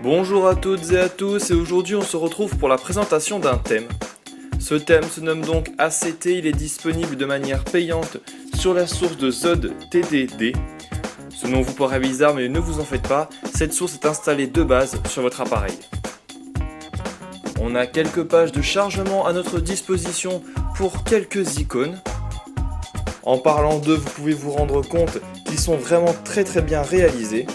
Bonjour à toutes et à tous, et aujourd'hui on se retrouve pour la présentation d'un thème. Ce thème se nomme donc ACT, il est disponible de manière payante sur la source de ZodTDD. Ce nom vous paraît bizarre mais ne vous en faites pas, cette source est installée de base sur votre appareil. On a quelques pages de chargement à notre disposition pour quelques icônes. En parlant d'eux, vous pouvez vous rendre compte qu'ils sont vraiment très bien réalisés.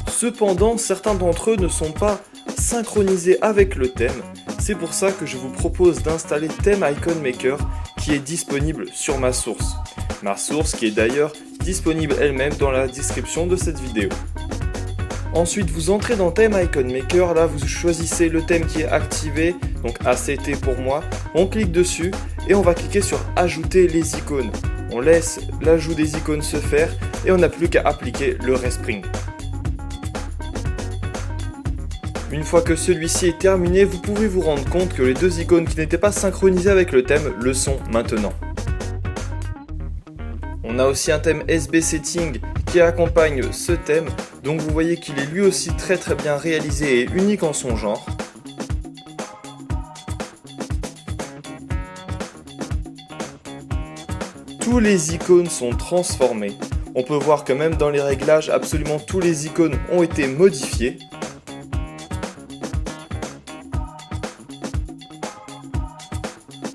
Cependant, certains d'entre eux ne sont pas synchronisés avec le thème. C'est pour ça que je vous propose d'installer Theme Icon Maker qui est disponible sur ma source. Ma source qui est d'ailleurs disponible elle-même dans la description de cette vidéo. Ensuite, vous entrez dans Theme Icon Maker, là vous choisissez le thème qui est activé, donc ACT pour moi. On clique dessus et on va cliquer sur Ajouter les icônes. On laisse l'ajout des icônes se faire et on n'a plus qu'à appliquer le respring. Une fois que celui-ci est terminé, vous pouvez vous rendre compte que les deux icônes qui n'étaient pas synchronisées avec le thème le sont maintenant. On a aussi un thème SB Setting qui accompagne ce thème, donc vous voyez qu'il est lui aussi très bien réalisé et unique en son genre. Tous les icônes sont transformés. On peut voir que même dans les réglages, absolument tous les icônes ont été modifiés.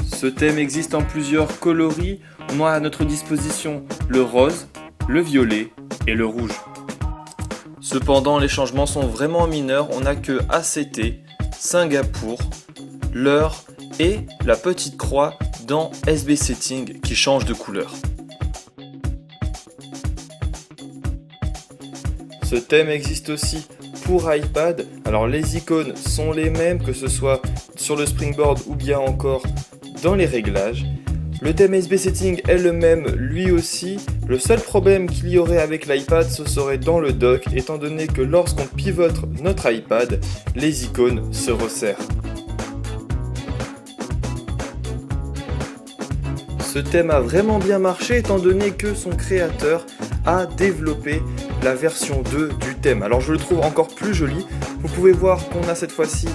Ce thème existe en plusieurs coloris. On a à notre disposition le rose, le violet et le rouge. Cependant, les changements sont vraiment mineurs. On n'a que ACT, Singapour, l'heure et la petite croix dans SB Setting qui change de couleur. Ce thème existe aussi pour iPad. Alors les icônes sont les mêmes que ce soit sur le Springboard ou bien encore dans les réglages. Le thème SB Setting est le même lui aussi. Le seul problème qu'il y aurait avec l'iPad, ce serait dans le dock, étant donné que lorsqu'on pivote notre iPad, les icônes se resserrent. Ce thème a vraiment bien marché étant donné que son créateur a développé la version 2 du thème. Alors je le trouve encore plus joli. Vous pouvez voir qu'on a cette fois-ci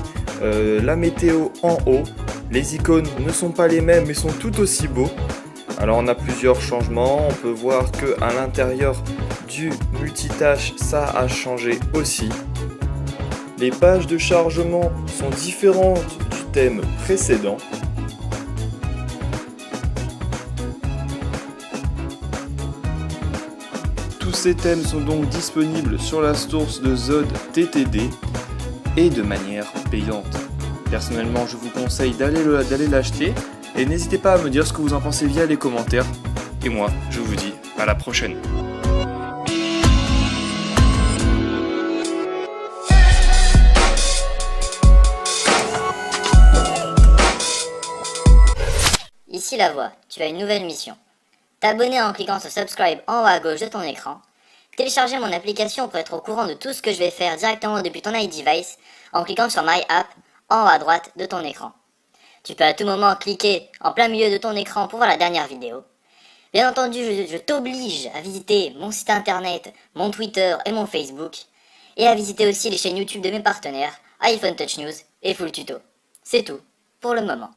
la météo en haut. Les icônes ne sont pas les mêmes mais sont tout aussi beaux. Alors on a plusieurs changements. On peut voir que à l'intérieur du multitâche ça a changé aussi. Les pages de chargement sont différentes du thème précédent. Tous ces thèmes sont donc disponibles sur la source de ZodTDD et de manière payante. Personnellement, je vous conseille d'aller l'acheter et n'hésitez pas à me dire ce que vous en pensez via les commentaires. Et moi, je vous dis à la prochaine. Ici la voix, tu as une nouvelle mission. T'abonner en cliquant sur subscribe en haut à gauche de ton écran. Télécharger mon application pour être au courant de tout ce que je vais faire directement depuis ton iDevice en cliquant sur My App en haut à droite de ton écran. Tu peux à tout moment cliquer en plein milieu de ton écran pour voir la dernière vidéo. Bien entendu, je t'oblige à visiter mon site internet, mon Twitter et mon Facebook, et à visiter aussi les chaînes YouTube de mes partenaires, iPhone Touch News et Full Tuto. C'est tout pour le moment.